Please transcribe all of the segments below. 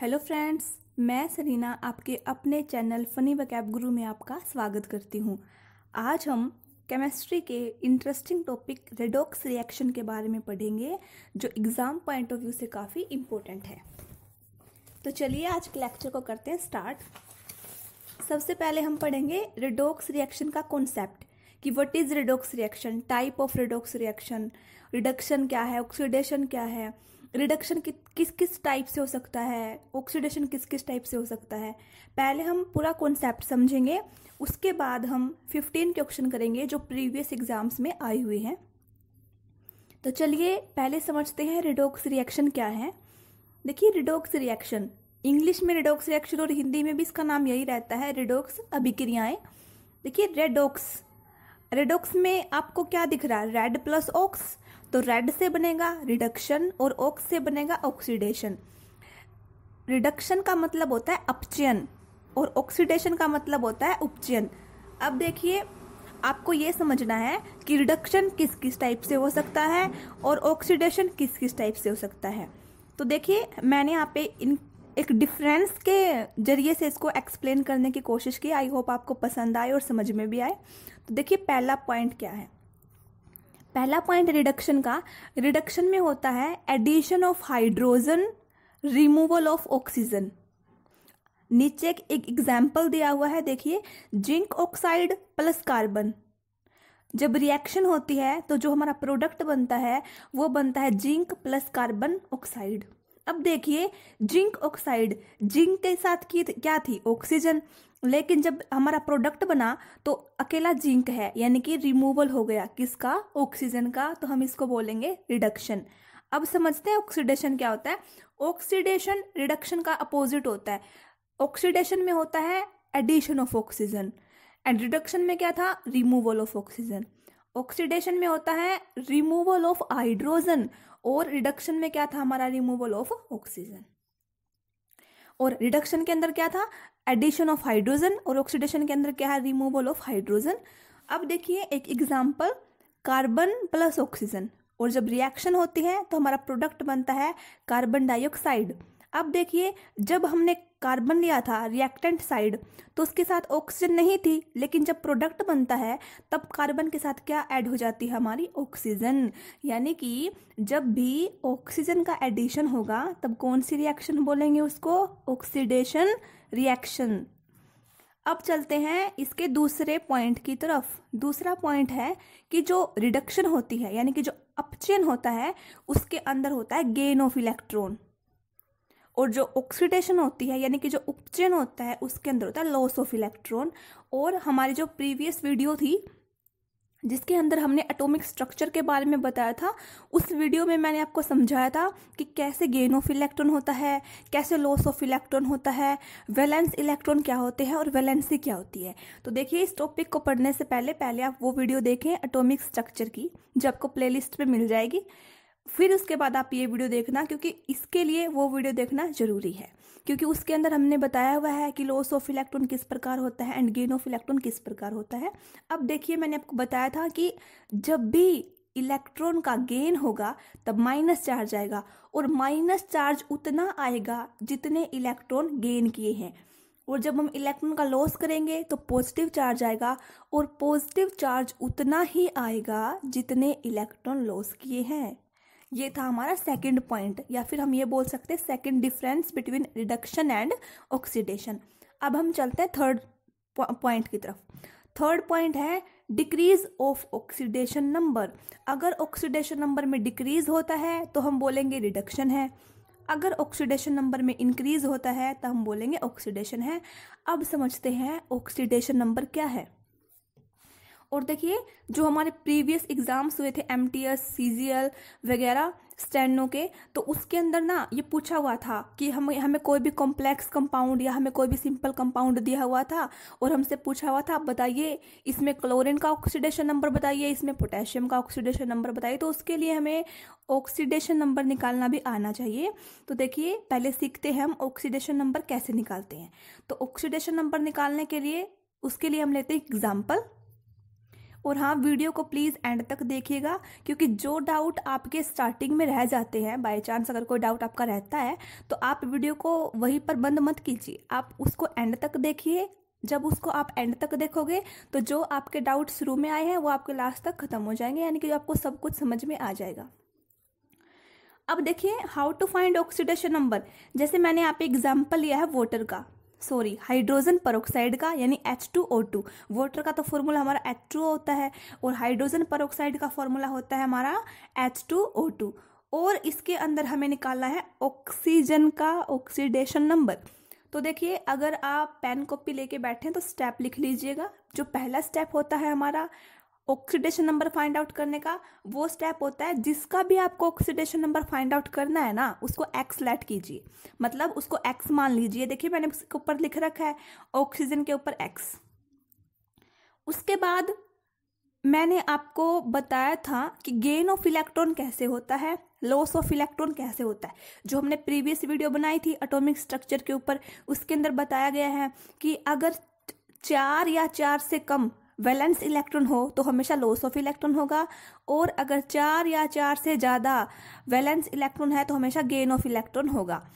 Hello friends, मैं Serena आपके अपने चैनल फ़नी वोकैब गुरु में आपका स्वागत करती हूँ। आज हम केमिस्ट्री के इंटरेस्टिंग टॉपिक रेडॉक्स रिएक्शन के बारे में पढ़ेंगे, जो एग्ज़ाम पॉइंट ऑफ व्यू से काफ़ी इम्पोर्टेंट है। तो चलिए आज के लेक्चर को करते हैं स्टार्ट। सबसे पहले हम पढ़ेंगे रेडॉक्स रिएक्शन का कॉन्सेप्ट कि what is redox reaction, type of redox reaction, reduction क्या है, ऑक्सीडेशन क्या है, रिडक्शन किस किस टाइप से हो सकता है, ऑक्सीडेशन किस किस टाइप से हो सकता है। पहले हम पूरा कॉन्सेप्ट समझेंगे, उसके बाद हम 15 क्वेश्चन करेंगे जो प्रीवियस एग्जाम्स में आए हुए हैं। तो चलिए पहले समझते हैं रेडॉक्स रिएक्शन क्या है। देखिए, रेडॉक्स रिएक्शन इंग्लिश में रेडॉक्स रिएक्शन और हिंदी में भी इसका नाम यही रहता है, रेडॉक्स अभिक्रियाएं। देखिए रेडॉक्स में आपको क्या दिख रहा है, रेड प्लस ऑक्स, तो रेड से बनेगा रिडक्शन और ऑक्स से बनेगा ऑक्सीडेशन। रिडक्शन का मतलब होता है अपचयन और ऑक्सीडेशन का मतलब होता है उपचयन। अब देखिए, आपको ये समझना है कि रिडक्शन किस किस टाइप से हो सकता है और ऑक्सीडेशन किस किस टाइप से हो सकता है। तो देखिए, मैंने यहाँ पे एक डिफरेंस के जरिए से इसको एक्सप्लेन करने की कोशिश की। आई होप आपको पसंद आए और समझ में भी आए। तो देखिए, पहला पॉइंट क्या है। पहला पॉइंट रिडक्शन का, रिडक्शन में होता है addition of hydrogen, removal of oxygen. नीचे एक एग्जाम्पल दिया हुआ है, देखिए, जिंक ऑक्साइड प्लस कार्बन। जब रिएक्शन होती है तो जो हमारा प्रोडक्ट बनता है वो बनता है जिंक प्लस कार्बन ऑक्साइड। अब देखिए, जिंक ऑक्साइड, जिंक के साथ की क्या थी, ऑक्सीजन, लेकिन जब हमारा प्रोडक्ट बना तो अकेला जिंक है, यानी कि रिमूवल हो गया किसका, ऑक्सीजन का, तो हम इसको बोलेंगे रिडक्शन। अब समझते हैं ऑक्सीडेशन क्या होता है। ऑक्सीडेशन रिडक्शन का अपोजिट होता है। ऑक्सीडेशन में होता है addition of oxygen and reduction में क्या था, रिमूवल ऑफ ऑक्सीजन। ऑक्सीडेशन में होता है रिमूवल ऑफ हाइड्रोजन और रिडक्शन में क्या था हमारा, रिमूवल ऑफ ऑक्सीजन। और रिडक्शन के अंदर क्या था, एडिशन ऑफ हाइड्रोजन, और ऑक्सीडेशन के अंदर क्या है, रिमूवल ऑफ हाइड्रोजन। अब देखिए एक एग्जांपल, कार्बन प्लस ऑक्सीजन, और जब रिएक्शन होती है तो हमारा प्रोडक्ट बनता है कार्बन डाइऑक्साइड। अब देखिए, जब हमने कार्बन लिया था रिएक्टेंट साइड तो उसके साथ ऑक्सीजन नहीं थी, लेकिन जब प्रोडक्ट बनता है तब कार्बन के साथ क्या ऐड हो जाती है, हमारी ऑक्सीजन। यानी कि जब भी ऑक्सीजन का एडिशन होगा तब कौन सी रिएक्शन बोलेंगे उसको, ऑक्सीडेशन रिएक्शन। अब चलते हैं इसके दूसरे पॉइंट की तरफ। दूसरा पॉइंट है कि जो रिडक्शन होती है, यानी कि जो अपचयन होता है, उसके अंदर होता है गेन ऑफ इलेक्ट्रॉन, और जो ऑक्सीडेशन होती है, यानी कि जो उपचयन होता है, उसके अंदर होता है लॉस ऑफ इलेक्ट्रॉन। और हमारी जो प्रीवियस वीडियो थी जिसके अंदर हमने एटॉमिक स्ट्रक्चर के बारे में बताया था, उस वीडियो में मैंने आपको समझाया था कि कैसे गेन ऑफ इलेक्ट्रॉन होता है, कैसे लॉस ऑफ इलेक्ट्रॉन होता है, वैलेंस इलेक्ट्रॉन क्या होते हैं और वैलेंसी क्या होती है। तो देखिए, इस टॉपिक को पढ़ने से पहले आप वो वीडियो देखें एटॉमिक स्ट्रक्चर की, जो आपको प्लेलिस्ट में मिल जाएगी। फिर उसके बाद आप ये वीडियो देखना, क्योंकि इसके लिए वो वीडियो देखना जरूरी है, क्योंकि उसके अंदर हमने बताया हुआ है कि लॉस ऑफ इलेक्ट्रॉन किस प्रकार होता है एंड गेन ऑफ इलेक्ट्रॉन किस प्रकार होता है। अब देखिए, मैंने आपको बताया था कि जब भी इलेक्ट्रॉन का गेन होगा तब माइनस चार्ज आएगा, और माइनस चार्ज उतना आएगा जितने इलेक्ट्रॉन गेन किए हैं, और जब हम इलेक्ट्रॉन का लॉस करेंगे तो पॉजिटिव चार्ज आएगा, और पॉजिटिव चार्ज उतना ही आएगा जितने इलेक्ट्रॉन लॉस किए हैं। ये था हमारा सेकंड पॉइंट, या फिर हम ये बोल सकते हैं second difference between reduction and oxidation. अब हम चलते हैं थर्ड पॉइंट की तरफ। थर्ड पॉइंट है डिक्रीज ऑफ ऑक्सीडेशन नंबर। अगर ऑक्सीडेशन नंबर में डिक्रीज होता है तो हम बोलेंगे रिडक्शन है, अगर ऑक्सीडेशन नंबर में इंक्रीज होता है तो हम बोलेंगे ऑक्सीडेशन है। अब समझते हैं ऑक्सीडेशन नंबर क्या है। और देखिए, जो हमारे प्रीवियस एग्जाम्स हुए थे MTS, CGL वगैरह स्टेनो के, तो उसके अंदर ना ये पूछा हुआ था कि हमें कोई भी कॉम्प्लेक्स कंपाउंड या हमें कोई भी सिंपल कंपाउंड दिया हुआ था, और हमसे पूछा हुआ था, आप बताइए इसमें क्लोरीन का ऑक्सीडेशन नंबर बताइए, इसमें पोटेशियम का ऑक्सीडेशन नंबर बताइए। तो उसके लिए हमें ऑक्सीडेशन नंबर निकालना भी आना चाहिए। तो देखिए, पहले सीखते हैं हम ऑक्सीडेशन नंबर कैसे निकालते हैं। तो ऑक्सीडेशन नंबर निकालने के लिए, उसके लिए हम लेते हैं एग्जाम्पल, और हाँ, वीडियो को प्लीज़ एंड तक देखिएगा, क्योंकि जो डाउट आपके स्टार्टिंग में रह जाते हैं, बाय चांस अगर कोई डाउट आपका रहता है तो आप वीडियो को वहीं पर बंद मत कीजिए, आप उसको एंड तक देखिए। जब उसको आप एंड तक देखोगे तो जो आपके डाउट शुरू में आए हैं वो आपके लास्ट तक खत्म हो जाएंगे, यानी कि आपको सब कुछ समझ में आ जाएगा। अब देखिए, how to find oxidation number. जैसे मैंने यहाँ पे एग्जाम्पल लिया है वाटर का, सॉरी हाइड्रोजन परऑक्साइड का, यानी H2O2। वाटर का तो फॉर्मूला हमारा H2O होता है और हाइड्रोजन परऑक्साइड का फॉर्मूला होता है हमारा H2O2। और इसके अंदर हमें निकालना है ऑक्सीजन का ऑक्सीडेशन नंबर। तो देखिए, अगर आप पेन कॉपी लेके बैठे हैं तो स्टेप लिख लीजिएगा। जो पहला स्टेप होता है हमारा ऑक्सीडेशन नंबर फाइंड आउट करने का, वो स्टेप होता है जिसका भी आपको ऑक्सीडेशन नंबर फाइंड आउट करना है ना, उसको एक्स लेट कीजिए, मतलब उसको एक्स मान लीजिए। देखिए मैंने उसके ऊपर लिख रखा है ऑक्सीजन के ऊपर एक्स। उसके बाद मैंने आपको बताया था कि गेन ऑफ इलेक्ट्रॉन कैसे होता है, लॉस ऑफ इलेक्ट्रॉन कैसे होता है। जो हमने प्रीवियस वीडियो बनाई थी एटॉमिक स्ट्रक्चर के ऊपर, उसके अंदर बताया गया है कि अगर 4 या 4 से कम वैलेंस इलेक्ट्रॉन हो तो हमेशा लॉस ऑफ इलेक्ट्रॉन होगा, और अगर 4 या 4 से ज़्यादा वैलेंस इलेक्ट्रॉन है तो हमेशा गेन ऑफ इलेक्ट्रॉन होगा।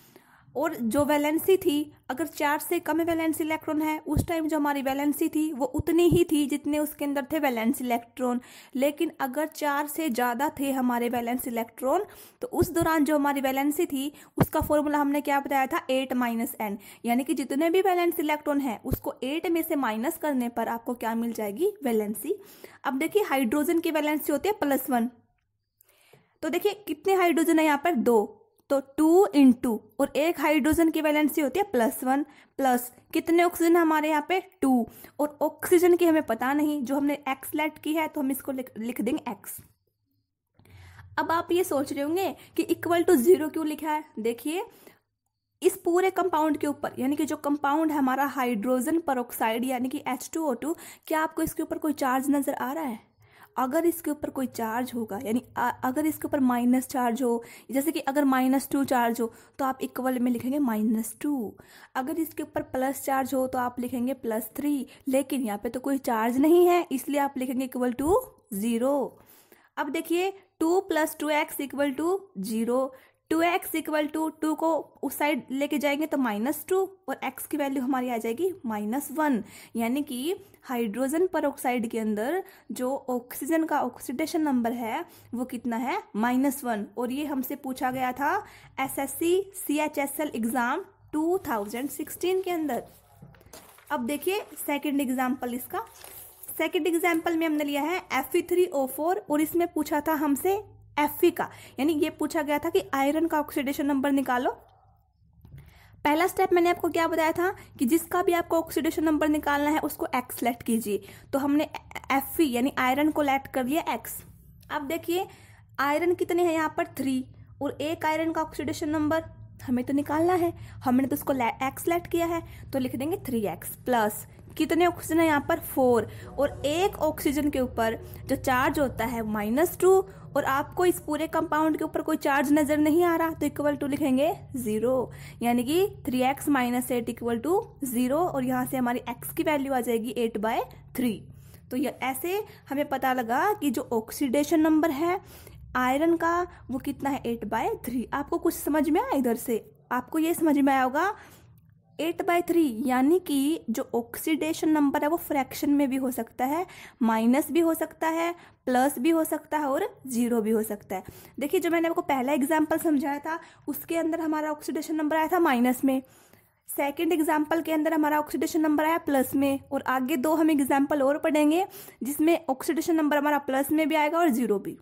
और जो वैलेंसी थी, अगर 4 से कम वैलेंस इलेक्ट्रॉन है, उस टाइम जो हमारी वैलेंसी थी वो उतनी ही थी जितने उसके अंदर थे वैलेंस इलेक्ट्रॉन। लेकिन अगर 4 से ज़्यादा थे हमारे वैलेंस इलेक्ट्रॉन तो उस दौरान जो हमारी वैलेंसी थी उसका फॉर्मूला हमने क्या बताया था, 8 - n, यानी कि जितने भी वैलेंस इलेक्ट्रॉन है उसको 8 में से माइनस करने पर आपको क्या मिल जाएगी, वैलेंसी। अब देखिए, हाइड्रोजन की वैलेंसी होती है +1। तो देखिए कितने हाइड्रोजन है यहाँ पर, 2, तो 2 × 2, और एक हाइड्रोजन की वैलेंसी होती है +1 प्लस कितने ऑक्सीजन हमारे यहाँ पे 2, और ऑक्सीजन की हमें पता नहीं, जो हमने एक्स लेट की है तो हम इसको लिख देंगे एक्स। अब आप ये सोच रहे होंगे कि =0 क्यों लिखा है। देखिए, इस पूरे कंपाउंड के ऊपर, यानी कि जो कंपाउंड है हमारा हाइड्रोजन परऑक्साइड यानी कि H2O2, क्या आपको इसके ऊपर कोई चार्ज नजर आ रहा है? अगर इसके ऊपर कोई चार्ज होगा, यानी अगर इसके ऊपर माइनस चार्ज हो, जैसे कि अगर -2 चार्ज हो तो आप इक्वल में लिखेंगे -2। अगर इसके ऊपर प्लस चार्ज हो तो आप लिखेंगे +3। लेकिन यहाँ पे तो कोई चार्ज नहीं है, इसलिए आप लिखेंगे =0। अब देखिए, 2 + 2x = 0, 2x = 2 को उस साइड लेके जाएंगे तो -2, और x की वैल्यू हमारी आ जाएगी -1। यानी कि हाइड्रोजन परऑक्साइड के अंदर जो ऑक्सीजन का ऑक्सीडेशन नंबर है वो कितना है, -1। और ये हमसे पूछा गया था SSC CHSL एग्जाम 2016 के अंदर। अब देखिए सेकंड एग्जाम्पल इसका। सेकंड एग्जाम्पल में हमने लिया है Fe3O4, और इसमें पूछा था हमसे Fe का, यानी ये पूछा गया था कि आयरन का ऑक्सीडेशन नंबर निकालो। पहला स्टेप मैंने आपको क्या बताया था कि जिसका भी आपको ऑक्सीडेशन नंबर निकालना है उसको एक्स लेट कीजिए। तो हमने Fe यानी आयरन को लेट कर लिया एक्स। अब देखिए, आयरन कितने हैं यहाँ पर 3, और एक आयरन का ऑक्सीडेशन नंबर हमें तो निकालना है, हमने तो उसको एक्स लेट किया है, तो लिख देंगे 3x प्लस कितने ऑक्सीजन है यहाँ पर 4, और एक ऑक्सीजन के ऊपर जो चार्ज होता है -2, और आपको इस पूरे कंपाउंड के ऊपर कोई चार्ज नजर नहीं आ रहा तो इक्वल टू लिखेंगे 0, यानी कि 3x - 8 = 0, और यहाँ से हमारी x की वैल्यू आ जाएगी 8/3। तो ये ऐसे हमें पता लगा कि जो ऑक्सीडेशन नंबर है आयरन का वो कितना है, 8/3। आपको कुछ समझ में आया इधर से? आपको ये समझ में आया होगा 8/3, यानी कि जो ऑक्सीडेशन नंबर है वो फ्रैक्शन में भी हो सकता है, माइनस भी हो सकता है, प्लस भी हो सकता है, और 0 भी हो सकता है। देखिए, जो मैंने आपको पहला एग्जाम्पल समझाया था उसके अंदर हमारा ऑक्सीडेशन नंबर आया था माइनस में, सेकंड एग्जाम्पल के अंदर हमारा ऑक्सीडेशन नंबर आया प्लस में, और आगे 2 हम एग्जाम्पल और पढ़ेंगे जिसमें ऑक्सीडेशन नंबर हमारा प्लस में भी आएगा और 0 भी।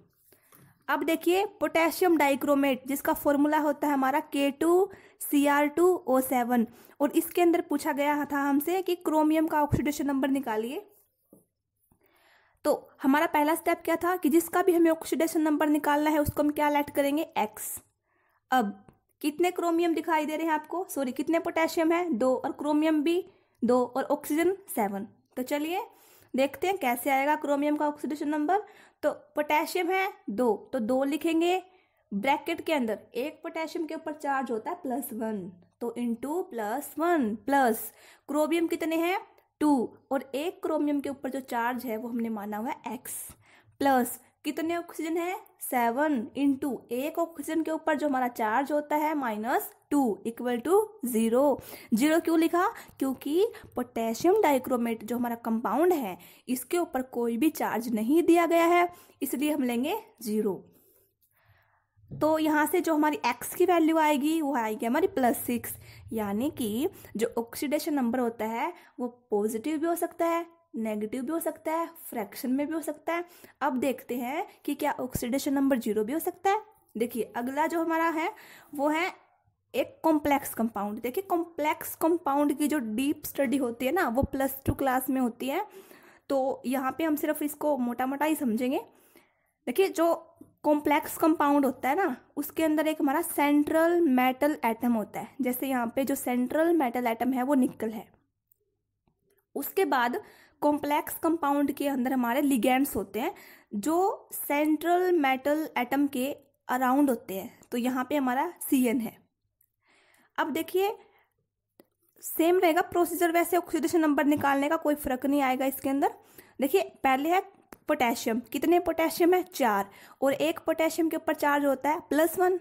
अब देखिए, पोटेशियम डाइक्रोमेट जिसका फॉर्मूला होता है हमारा K2Cr2O7, और इसके अंदर पूछा गया था हमसे कि क्रोमियम का ऑक्सीडेशन नंबर निकालिए। तो हमारा पहला स्टेप क्या था कि जिसका भी हमें ऑक्सीडेशन नंबर निकालना है उसको हम क्या लेट करेंगे, x। अब कितने क्रोमियम दिखाई दे रहे हैं आपको, सॉरी कितने पोटेशियम है, 2, और क्रोमियम भी 2, और ऑक्सीजन 7। तो चलिए देखते हैं कैसे आएगा क्रोमियम का ऑक्सीडेशन नंबर। तो पोटेशियम है 2, तो 2 लिखेंगे ब्रैकेट के अंदर, एक पोटेशियम के ऊपर चार्ज होता है +1, तो × +1 प्लस क्रोमियम कितने हैं 2 और एक क्रोमियम के ऊपर जो चार्ज है वो हमने माना हुआ है x प्लस कितने ऑक्सीजन है 7 इंटू एक ऑक्सीजन के ऊपर जो हमारा चार्ज होता है -2 इक्वल टू 0। 0 क्यों लिखा? क्योंकि पोटेशियम डाइक्रोमेट जो हमारा कंपाउंड है इसके ऊपर कोई भी चार्ज नहीं दिया गया है, इसलिए हम लेंगे 0। तो यहाँ से जो हमारी x की वैल्यू आएगी वो आएगी हमारी +6, यानी कि जो ऑक्सीडेशन नंबर होता है वो पॉजिटिव भी हो सकता है, नेगेटिव भी हो सकता है, फ्रैक्शन में भी हो सकता है। अब देखते हैं कि क्या ऑक्सीडेशन नंबर 0 भी हो सकता है। देखिए अगला जो हमारा है वो है एक कॉम्प्लेक्स कंपाउंड। देखिए कॉम्प्लेक्स कंपाउंड की जो डीप स्टडी होती है ना वो +2 क्लास में होती है, तो यहाँ पे हम सिर्फ इसको मोटा मोटा ही समझेंगे। देखिए जो कॉम्प्लेक्स कंपाउंड होता है ना उसके अंदर एक हमारा सेंट्रल मेटल एटम होता है, जैसे यहाँ पे जो सेंट्रल मेटल एटम है वो निकल है। उसके बाद कॉम्प्लेक्स कंपाउंड के अंदर हमारे लिगेंड्स होते हैं जो सेंट्रल मेटल एटम के अराउंड होते हैं, तो यहाँ पे हमारा Cn है। अब देखिए सेम रहेगा प्रोसीजर, वैसे ऑक्सीडेशन नंबर निकालने का कोई फर्क नहीं आएगा इसके अंदर। देखिए पहले है पोटेशियम, कितने पोटेशियम है 4 और एक पोटेशियम के ऊपर चार्ज होता है +1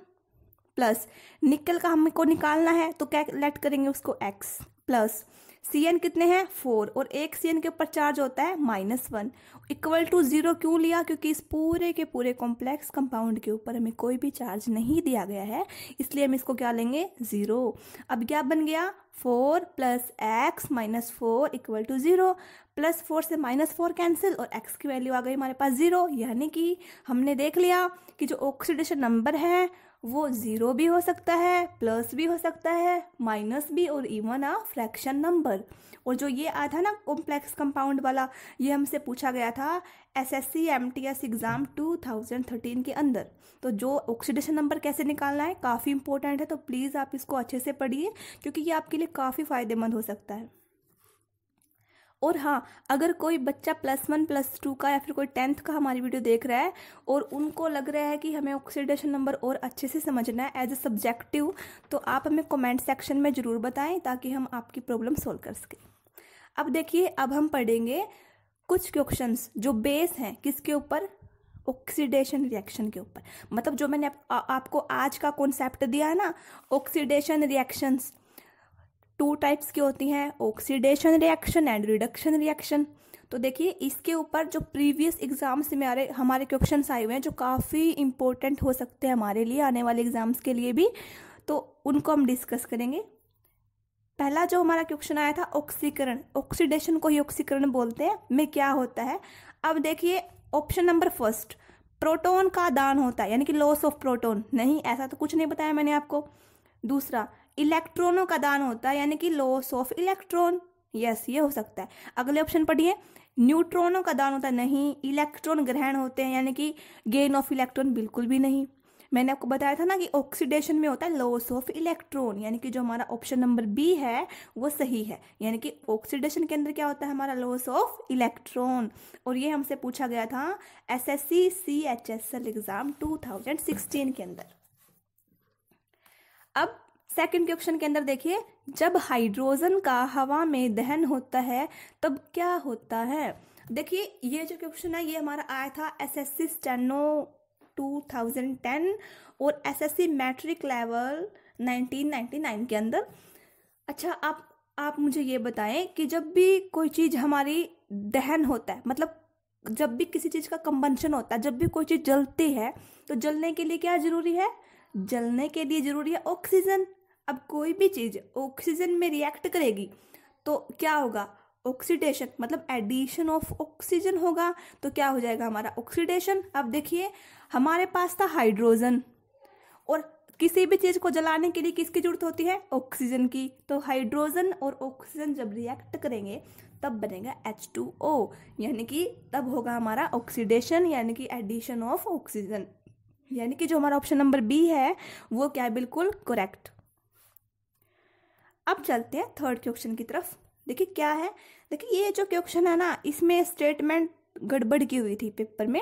प्लस निकल का हमको निकालना है तो क्या लेट करेंगे उसको x प्लस Cn कितने हैं 4 और एक Cn के ऊपर चार्ज होता है -1 इक्वल टू 0। क्यों लिया? क्योंकि इस पूरे के पूरे कॉम्प्लेक्स कंपाउंड के ऊपर हमें कोई भी चार्ज नहीं दिया गया है, इसलिए हम इसको क्या लेंगे 0। अब क्या बन गया 4 + x - 4 इक्वल टू 0, +4 से -4 कैंसिल और x की वैल्यू आ गई हमारे पास 0, यानी कि हमने देख लिया कि जो ऑक्सीडेशन नंबर है वो 0 भी हो सकता है, प्लस भी हो सकता है, माइनस भी और इवन फ्रैक्शन नंबर। और जो ये आया था ना कॉम्प्लेक्स कंपाउंड वाला, ये हमसे पूछा गया था SSC MTS एग्ज़ाम 2013 के अंदर। तो जो ऑक्सीडेशन नंबर कैसे निकालना है काफ़ी इंपॉर्टेंट है, तो प्लीज़ आप इसको अच्छे से पढ़िए क्योंकि ये आपके लिए काफ़ी फ़ायदेमंद हो सकता है। और हाँ, अगर कोई बच्चा +1 +2 का या फिर कोई 10th का हमारी वीडियो देख रहा है और उनको लग रहा है कि हमें ऑक्सीडेशन नंबर और अच्छे से समझना है एज ए सब्जेक्टिव, तो आप हमें कमेंट सेक्शन में ज़रूर बताएं ताकि हम आपकी प्रॉब्लम सॉल्व कर सकें। अब देखिए अब हम पढ़ेंगे कुछ क्वेश्चंस जो बेस हैं किसके ऊपर, ऑक्सीडेशन रिएक्शन के ऊपर। मतलब जो मैंने आपको आज का कॉन्सेप्ट दिया है ना, ऑक्सीडेशन रिएक्शंस 2 टाइप्स की होती हैं, oxidation reaction and reduction reaction. तो देखिए इसके ऊपर जो प्रीवियस एग्जाम्स में हमारे क्वेश्चंस आए हुए हैं जो काफ़ी इंपॉर्टेंट हो सकते हैं हमारे लिए आने वाले एग्जाम्स के लिए भी, तो उनको हम डिस्कस करेंगे। पहला जो हमारा क्वेश्चन आया था ऑक्सीकरण, ऑक्सीडेशन को ही ऑक्सीकरण बोलते हैं, में क्या होता है। अब देखिए ऑप्शन नंबर फर्स्ट, प्रोटॉन का दान होता है यानी कि लॉस ऑफ प्रोटॉन, नहीं ऐसा तो कुछ नहीं बताया मैंने आपको। दूसरा इलेक्ट्रॉनों का दान होता है यानी कि लॉस ऑफ इलेक्ट्रॉन, यस ये हो सकता है। अगले ऑप्शन पढ़िए, न्यूट्रॉनों का दान होता है, नहीं। इलेक्ट्रॉन ग्रहण होते हैं यानी कि गेन ऑफ इलेक्ट्रॉन, बिल्कुल भी नहीं। मैंने आपको बताया था ना कि ऑक्सीडेशन में होता है लॉस ऑफ इलेक्ट्रॉन, यानी कि जो हमारा ऑप्शन नंबर बी है वो सही है, यानी कि ऑक्सीडेशन के अंदर क्या होता है हमारा लॉस ऑफ इलेक्ट्रॉन। और ये हमसे पूछा गया था SSC CHSL एग्जाम 2016 के अंदर। अब सेकंड क्वेश्चन के अंदर देखिए, जब हाइड्रोजन का हवा में दहन होता है तब क्या होता है। देखिए ये जो क्वेश्चन है ये हमारा आया था SSC स्टेनो 2010 और SSC मैट्रिक लेवल 1999 के अंदर। अच्छा आप मुझे ये बताएं कि जब भी कोई चीज़ हमारी दहन होता है, मतलब जब भी किसी चीज़ का कंबंशन होता है, जब भी कोई चीज़ जलती है तो जलने के लिए क्या जरूरी है, जलने के लिए जरूरी है ऑक्सीजन। अब कोई भी चीज़ ऑक्सीजन में रिएक्ट करेगी तो क्या होगा, ऑक्सीडेशन, मतलब एडिशन ऑफ ऑक्सीजन होगा, तो क्या हो जाएगा हमारा ऑक्सीडेशन। अब देखिए हमारे पास था हाइड्रोजन और किसी भी चीज़ को जलाने के लिए किसकी जरूरत होती है, ऑक्सीजन की। तो हाइड्रोजन और ऑक्सीजन जब रिएक्ट करेंगे तब बनेगा H2O, यानी कि तब होगा हमारा ऑक्सीडेशन यानी कि एडिशन ऑफ ऑक्सीजन, यानी कि जो हमारा ऑप्शन नंबर बी है वो क्या है, बिल्कुल करेक्ट। अब चलते हैं थर्ड क्वेश्चन की तरफ। देखिए क्या है, देखिए ये जो क्वेश्चन है ना इसमें स्टेटमेंट गड़बड़ की हुई थी पेपर में,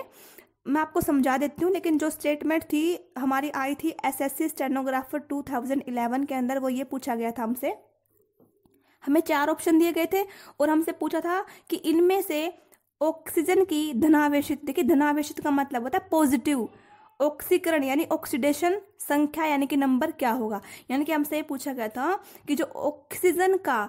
मैं आपको समझा देती हूँ। लेकिन जो स्टेटमेंट थी हमारी आई थी SSC स्टेनोग्राफर 2011 के अंदर, वो ये पूछा गया था हमसे, हमें 4 ऑप्शन दिए गए थे और हमसे पूछा था कि इनमें से ऑक्सीजन की धनावेशित, देखिए धनावेशित का मतलब होता है पॉजिटिव, ऑक्सीकरण यानी ऑक्सीडेशन संख्या यानी कि नंबर क्या होगा। यानी कि हमसे ये पूछा गया था कि जो ऑक्सीजन का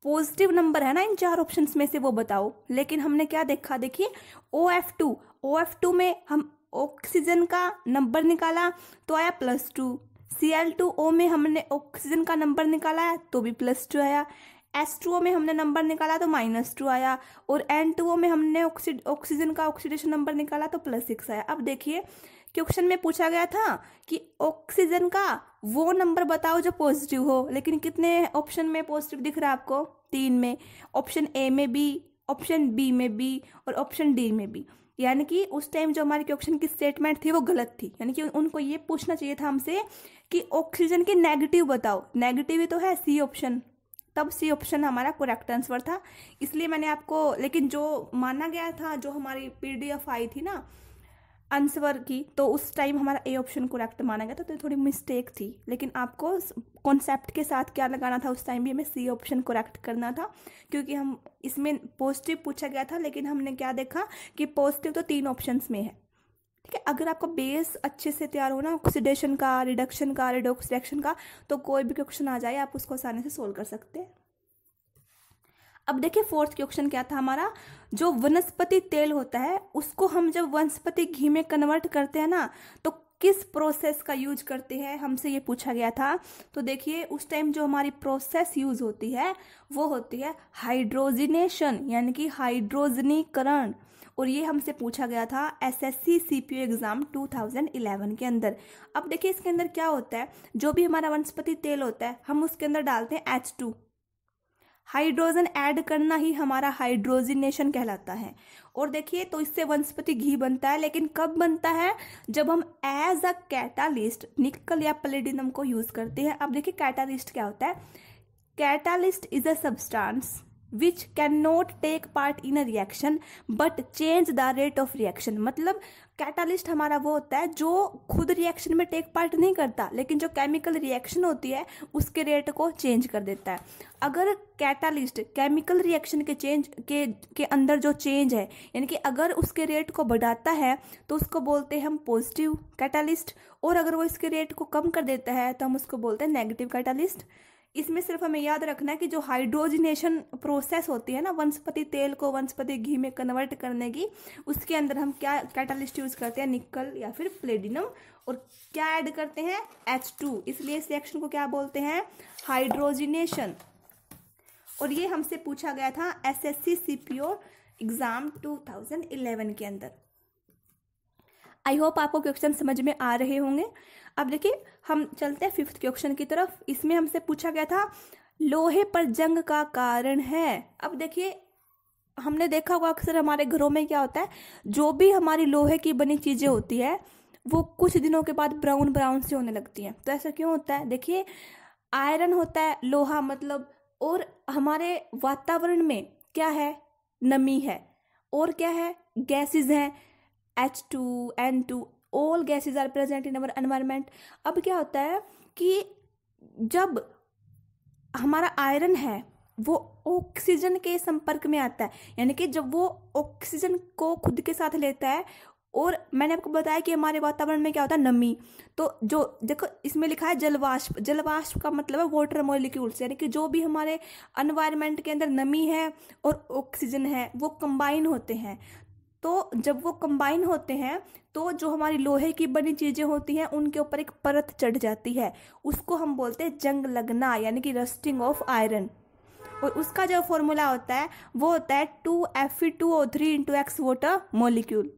पॉजिटिव नंबर है ना इन 4 ऑप्शंस में से वो बताओ। लेकिन हमने क्या देखा, देखिए OF2 में हम ऑक्सीजन का नंबर निकाला तो आया +2, Cl2O में हमने ऑक्सीजन का नंबर निकाला है तो भी +2 आया, H2O में हमने नंबर निकाला तो -2 आया, और N2O में हमने ऑक्सीजन का ऑक्सीडेशन नंबर निकाला तो +6 आया। अब देखिए क्वेश्चन में पूछा गया था कि ऑक्सीजन का वो नंबर बताओ जो पॉजिटिव हो, लेकिन कितने ऑप्शन में पॉजिटिव दिख रहा है आपको, 3 में, ऑप्शन ए में भी, ऑप्शन बी में भी और ऑप्शन डी में भी। यानी कि उस टाइम जो हमारे क्वेश्चन की स्टेटमेंट थी वो गलत थी। यानी कि उनको ये पूछना चाहिए था हमसे कि ऑक्सीजन की नेगेटिव बताओ, नेगेटिव ही तो है सी ऑप्शन, तब सी ऑप्शन हमारा करेक्ट आंसर था। इसलिए मैंने आपको, लेकिन जो माना गया था, जो हमारी PDF आई थी ना आंसर की, तो उस टाइम हमारा ए ऑप्शन करेक्ट माना गया था, तो थोड़ी मिस्टेक थी। लेकिन आपको कॉन्सेप्ट के साथ क्या लगाना था, उस टाइम भी हमें सी ऑप्शन करेक्ट करना था, क्योंकि हम इसमें पॉजिटिव पूछा गया था, लेकिन हमने क्या देखा कि पॉजिटिव तो 3 ऑप्शंस में है। ठीक है, अगर आपका बेस अच्छे से तैयार हो ना ऑक्सीडेशन का, रिडक्शन का, रिडॉक्स रिएक्शन का, तो कोई भी क्वेश्चन आ जाए आप उसको आसानी से सोल्व कर सकते हैं। अब देखिए 4th क्वेश्चन क्या था हमारा, जो वनस्पति तेल होता है उसको हम जब वनस्पति घी में कन्वर्ट करते हैं ना तो किस प्रोसेस का यूज करते हैं, हमसे ये पूछा गया था। तो देखिए उस टाइम जो हमारी प्रोसेस यूज होती है वो होती है हाइड्रोजिनेशन, यानी कि हाइड्रोजनीकरण, और ये हमसे पूछा गया था SSC CPO एग्जाम 2011 के अंदर। अब देखिए इसके अंदर क्या होता है, जो भी हमारा वनस्पति तेल होता है हम उसके अंदर डालते हैं H2, हाइड्रोजन ऐड करना ही हमारा हाइड्रोजिनेशन कहलाता है। और देखिए तो इससे वनस्पति घी बनता है, लेकिन कब बनता है, जब हम एज अ कैटालिस्ट निकल या पैलेडियम को यूज करते हैं। अब देखिए कैटालिस्ट क्या होता है, catalyst is a substance which can not take part in a reaction but change the rate of reaction. मतलब कैटालिस्ट हमारा वो होता है जो खुद रिएक्शन में टेक पार्ट नहीं करता, लेकिन जो केमिकल रिएक्शन होती है उसके रेट को चेंज कर देता है। अगर कैटालिस्ट केमिकल रिएक्शन के चेंज के अंदर जो चेंज है, यानी कि अगर उसके रेट को बढ़ाता है तो उसको बोलते हैं हम पॉजिटिव कैटालिस्ट, और अगर वो इसके रेट को कम कर देता है तो हम उसको बोलते हैं नेगेटिव कैटालिस्ट। इसमें सिर्फ हमें याद रखना है कि जो हाइड्रोजिनेशन प्रोसेस होती है ना वनस्पति तेल को वनस्पति घी में कन्वर्ट करने की, उसके अंदर हम क्या कैटालिस्ट यूज करते हैं, निकल या फिर प्लेटिनम, और क्या ऐड करते हैं H2, इसलिए इस रिएक्शन को क्या बोलते हैं, हाइड्रोजिनेशन। और ये हमसे पूछा गया था SSC CPO एग्जाम 2011 के अंदर। आई होप आपको क्वेश्चन समझ में आ रहे होंगे। अब देखिए हम चलते हैं 5th क्वेश्चन की तरफ। इसमें हमसे पूछा गया था लोहे पर जंग का कारण है। अब देखिए हमने देखा होगा अक्सर हमारे घरों में क्या होता है, जो भी हमारी लोहे की बनी चीजें होती है वो कुछ दिनों के बाद ब्राउन ब्राउन से होने लगती हैं। तो ऐसा क्यों होता है, देखिए आयरन होता है, लोहा मतलब, और हमारे वातावरण में क्या है, नमी है, और क्या है, गैसेस हैं, H2, N2, all gases are present in our environment. अब क्या होता है कि जब हमारा आयरन है वो ऑक्सीजन के संपर्क में आता है, यानी कि जब वो ऑक्सीजन को खुद के साथ लेता है, और मैंने आपको बताया कि हमारे वातावरण में क्या होता है, नमी, तो जो देखो इसमें लिखा है जलवाष्प, जलवाष्प का मतलब है वाटर मॉलिक्यूल्स, यानी कि जो भी हमारे एनवायरमेंट के अंदर नमी है और ऑक्सीजन है वो कंबाइन होते हैं। तो जब वो कंबाइन होते हैं तो जो हमारी लोहे की बनी चीजें होती हैं उनके ऊपर एक परत चढ़ जाती है, उसको हम बोलते हैं जंग लगना, यानी कि रस्टिंग ऑफ आयरन। और उसका जो फॉर्मूला होता है वो होता है 2Fe2O3 × X वाटर मॉलिक्यूल।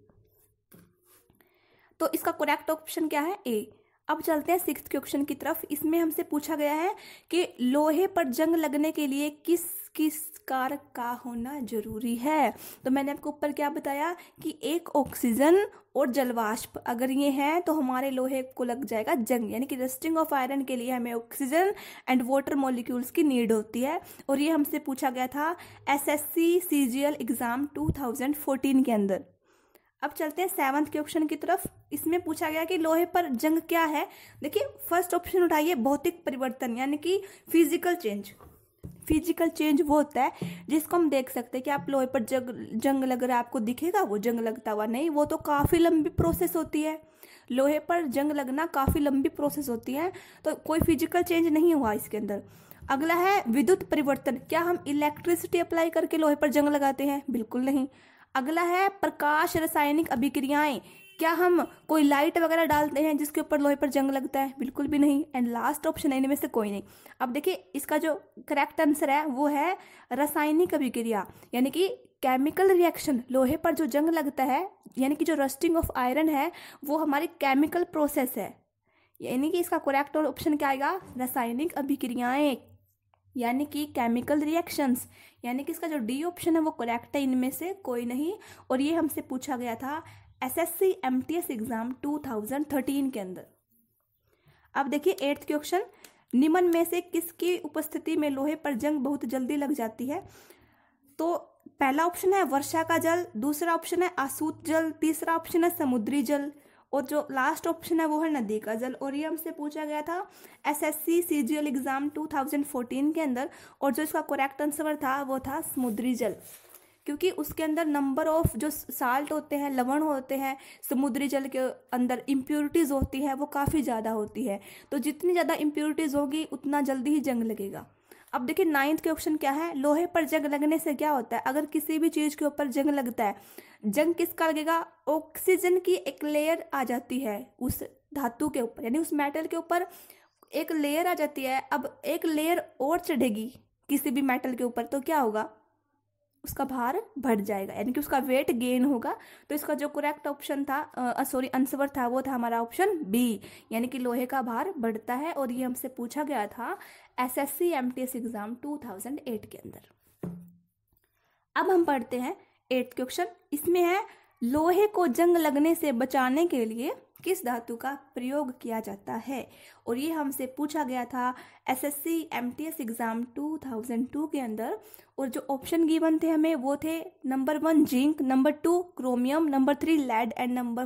तो इसका करेक्ट ऑप्शन क्या है, ए। अब चलते हैं 6th क्वेश्चन की तरफ। इसमें हमसे पूछा गया है कि लोहे पर जंग लगने के लिए किस किस कारक का होना जरूरी है। तो मैंने आपको ऊपर क्या बताया कि एक ऑक्सीजन और जलवाष्प अगर ये हैं तो हमारे लोहे को लग जाएगा जंग, यानी कि रस्टिंग ऑफ आयरन के लिए हमें ऑक्सीजन एंड वाटर मॉलिक्यूल्स की नीड होती है। और ये हमसे पूछा गया था SSC CGL एग्जाम 2014 के अंदर। अब चलते हैं 7th क्वेश्चन की तरफ। इसमें पूछा गया कि लोहे पर जंग क्या है। देखिए फर्स्ट ऑप्शन उठाइए, भौतिक परिवर्तन, यानी कि फिजिकल चेंज। फिजिकल चेंज वो होता है जिसको हम देख सकते हैं कि आप लोहे पर जंग लग रहा है, आपको दिखेगा वो जंग लगता हुआ? नहीं, वो तो काफ़ी लंबी प्रोसेस होती है। लोहे पर जंग लगना काफ़ी लंबी प्रोसेस होती है, तो कोई फिजिकल चेंज नहीं हुआ इसके अंदर। अगला है विद्युत परिवर्तन। क्या हम इलेक्ट्रिसिटी अप्लाई करके लोहे पर जंग लगाते हैं? बिल्कुल नहीं। अगला है प्रकाश रासायनिक अभिक्रियाएं। क्या हम कोई लाइट वगैरह डालते हैं जिसके ऊपर लोहे पर जंग लगता है? बिल्कुल भी नहीं। एंड लास्ट ऑप्शन है इनमें से कोई नहीं। अब देखिए इसका जो करेक्ट आंसर है वो है रासायनिक अभिक्रिया, यानी कि केमिकल रिएक्शन। लोहे पर जो जंग लगता है, यानी कि जो रस्टिंग ऑफ आयरन है, वो हमारी केमिकल प्रोसेस है। यानी कि इसका करेक्ट ऑप्शन क्या आएगा? रासायनिक अभिक्रियाएं, यानी कि केमिकल रिएक्शंस। यानी कि इसका जो डी ऑप्शन है वो करेक्ट है, इनमें से कोई नहीं। और ये हमसे पूछा गया था एसएससी एमटीएस एग्जाम 2013 के अंदर। अब देखिए 8th क्वेश्चन, निम्न में से किसकी उपस्थिति में लोहे पर जंग बहुत जल्दी लग जाती है? तो पहला ऑप्शन है वर्षा का जल, दूसरा ऑप्शन है आसूत जल, तीसरा ऑप्शन है समुद्री जल, और जो लास्ट ऑप्शन है वो है नदी का जल। और ये हमसे पूछा गया था एसएससी सीजीएल एग्जाम 2014 के अंदर, और जो इसका करेक्ट आंसर था वो था समुद्री जल, क्योंकि उसके अंदर नंबर ऑफ जो साल्ट होते हैं, लवण होते हैं, समुद्री जल के अंदर इम्प्योरिटीज़ होती है वो काफ़ी ज़्यादा होती है। तो जितनी ज़्यादा इम्प्योरिटीज़ होगी उतना जल्दी ही जंग लगेगा। अब देखिए 9th क्वेश्चन क्या है, लोहे पर जंग लगने से क्या होता है? अगर किसी भी चीज़ के ऊपर जंग लगता है, जंग किसका लगेगा? ऑक्सीजन की एक लेयर आ जाती है उस धातु के ऊपर, यानी उस मेटल के ऊपर एक लेयर आ जाती है। अब एक लेयर और चढ़ेगी किसी भी मेटल के ऊपर, तो क्या होगा? उसका भार बढ़ जाएगा, यानी कि उसका वेट गेन होगा। तो इसका जो करेक्ट ऑप्शन था, आंसर था, वो था हमारा ऑप्शन बी, यानी कि लोहे का भार बढ़ता है। और ये हमसे पूछा गया था एसएससी एमटीएस एग्जाम 2008 के अंदर। अब हम पढ़ते हैं 8th क्वेश्चन। इसमें है लोहे को जंग लगने से बचाने के लिए किस धातु का प्रयोग किया जाता है? और ये हमसे पूछा गया था एसएससी एमटीएस एग्जाम 2002 के अंदर। और जो ऑप्शन गिवन थे हमें वो थे number 1 zinc, number 2 chromium, number 3 lead and number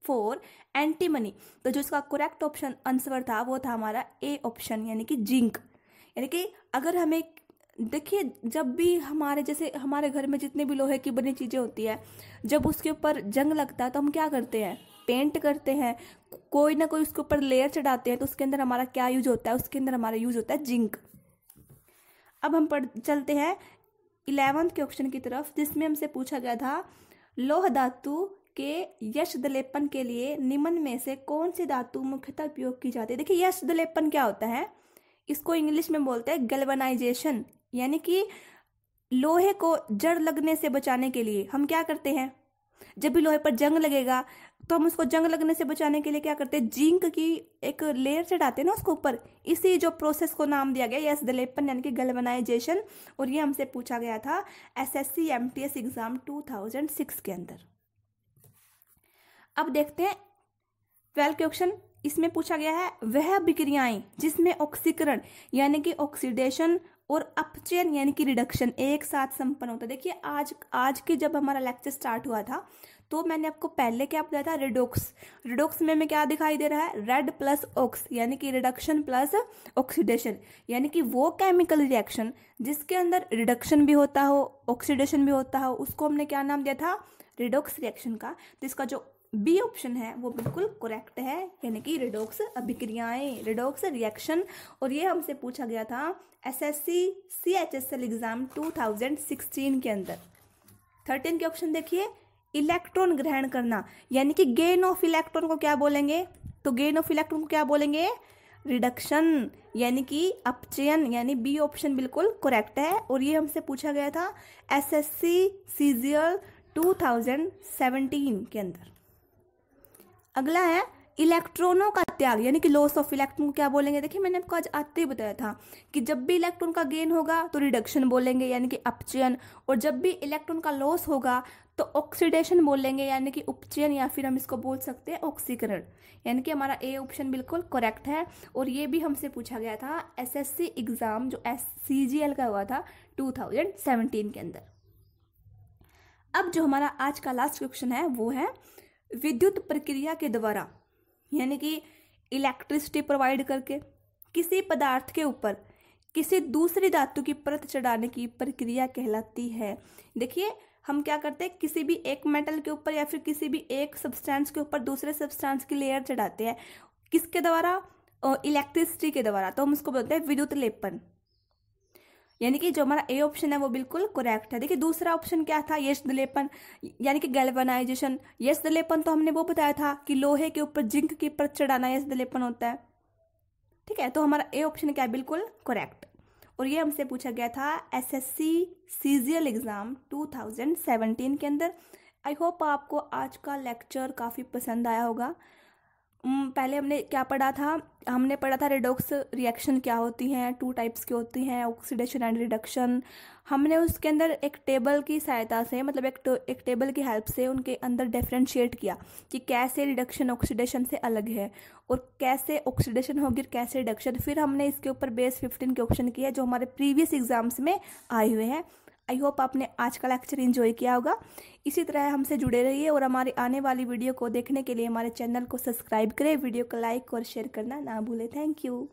4 antimony. तो जो इसका करेक्ट ऑप्शन आंसर था वो था हमारा ए ऑप्शन, यानी कि जिंक। यानी कि अगर हमें देखिए, जब भी हमारे जैसे हमारे घर में जितने भी लोहे की बनी चीज़ें होती है, जब उसके ऊपर जंग लगता है तो हम क्या करते हैं? पेंट करते हैं, कोई ना कोई उसके ऊपर लेयर चढ़ाते हैं। तो उसके अंदर हमारा क्या यूज होता है? उसके अंदर हमारा यूज होता है जिंक। अब हम चलते हैं 11th क्वेश्चन की तरफ, जिसमें हमसे पूछा गया था लौह धातु के यश दलेपन के लिए निम्न में से कौन सी धातु मुख्यतः उपयोग की जाती है? देखिए यश दलेपन क्या होता है? इसको इंग्लिश में बोलते हैं गैल्वेनाइजेशन, यानी कि लोहे को जड़ लगने से बचाने के लिए हम क्या करते हैं? जब भी लोहे पर जंग लगेगा तो हम उसको जंग लगने से बचाने के लिए क्या करते हैं? जिंक की एक लेयर चढ़ाते हैं ना उसके ऊपर। इसी जो प्रोसेस को नाम दिया गया यश दलेपन, यानी कि गैल्वेनाइजेशन। और ये हमसे पूछा गया था एसएससी एमटीएस एग्जाम 2006 के अंदर। अब देखते हैं 12th क्वेश्चन। इसमें पूछा गया है वह अभिक्रियाएं जिसमें ऑक्सीकरण यानी कि ऑक्सीडेशन और अपचयन यानी कि रिडक्शन एक साथ संपन्न होता है। देखिए आज के जब हमारा लेक्चर स्टार्ट हुआ था तो मैंने आपको पहले क्या बताया था? रिडोक्स। रिडोक्स में हमें क्या दिखाई दे रहा है? रेड प्लस ऑक्स, यानी कि रिडक्शन प्लस ऑक्सीडेशन, यानी कि वो केमिकल रिएक्शन जिसके अंदर रिडक्शन भी होता हो, ऑक्सीडेशन भी होता हो, उसको हमने क्या नाम दिया था? रिडोक्स रिएक्शन का। तो इसका जो बी ऑप्शन है वो बिल्कुल करेक्ट है, यानी कि रिडोक्स अभिक्रियाएं, रिडोक्स रिएक्शन। और ये हमसे पूछा गया था एसएससी सीएचएसएल एग्जाम 2016 के अंदर। 13th क्वेश्चन देखिए, इलेक्ट्रॉन ग्रहण करना यानी कि गेन ऑफ इलेक्ट्रॉन को क्या बोलेंगे? तो गेन ऑफ इलेक्ट्रॉन को क्या बोलेंगे? रिडक्शन, यानी कि अपचयन, यानी बी ऑप्शन बिल्कुल करेक्ट है। और ये हमसे पूछा गया था एसएससी सीजीएल 2017 के अंदर। अगला है इलेक्ट्रॉनों का त्याग यानी कि लॉस ऑफ इलेक्ट्रॉन को क्या बोलेंगे? देखिए मैंने आपको आज आते ही बताया था कि जब भी इलेक्ट्रॉन का गेन होगा तो रिडक्शन बोलेंगे यानी कि अपचयन, और जब भी इलेक्ट्रॉन का लॉस होगा तो ऑक्सीडेशन बोलेंगे यानी कि उपचयन, या फिर हम इसको बोल सकते हैं ऑक्सीकरण। यानी कि हमारा ए ऑप्शन बिल्कुल करेक्ट है। और ये भी हमसे पूछा गया था एसएससी एग्जाम जो सीजीएल का हुआ था 2017 के अंदर। अब जो हमारा आज का लास्ट क्वेश्चन है वो है विद्युत प्रक्रिया के द्वारा यानी कि इलेक्ट्रिसिटी प्रोवाइड करके किसी पदार्थ के ऊपर किसी दूसरी धातु की परत चढ़ाने की प्रक्रिया कहलाती है। देखिए हम क्या करते हैं, किसी भी एक मेटल के ऊपर या फिर किसी भी एक सब्सटेंस के ऊपर दूसरे सब्सटेंस की लेयर चढ़ाते हैं, किसके द्वारा? इलेक्ट्रिसिटी के द्वारा। तो हम उसको बोलते हैं विद्युत लेपन। यानी कि जो हमारा ए ऑप्शन है वो बिल्कुल करेक्ट है। देखिए दूसरा ऑप्शन क्या था, यश दलेपन यानी कि गैल्वेनाइजेशन। यश दलेपन तो हमने वो बताया था कि लोहे के ऊपर जिंक की परत चढ़ाना यश दलेपन होता है। ठीक है, तो हमारा ए ऑप्शन क्या है, बिल्कुल करेक्ट। और ये हमसे पूछा गया था एसएससी सीजीएल एग्जाम 2017 के अंदर। आई होप आपको आज का लेक्चर काफ़ी पसंद आया होगा। पहले हमने क्या पढ़ा था, हमने पढ़ा था रेडॉक्स रिएक्शन क्या होती हैं, 2 टाइप्स की होती हैं, ऑक्सीडेशन एंड रिडक्शन। हमने उसके अंदर एक टेबल की सहायता से, मतलब एक टेबल की हेल्प से उनके अंदर डिफरेंशिएट किया कि कैसे रिडक्शन ऑक्सीडेशन से अलग है और कैसे ऑक्सीडेशन होगी, कैसे रिडक्शन। फिर हमने इसके ऊपर बेस 15 के ऑप्शन किए जो हमारे प्रीवियस एग्जाम्स में आए हुए हैं। आई होप आपने आज का लेक्चर एंजॉय किया होगा। इसी तरह हमसे जुड़े रहिए और हमारी आने वाली वीडियो को देखने के लिए हमारे चैनल को सब्सक्राइब करें, वीडियो को लाइक और शेयर करना ना भूलें। Thank you.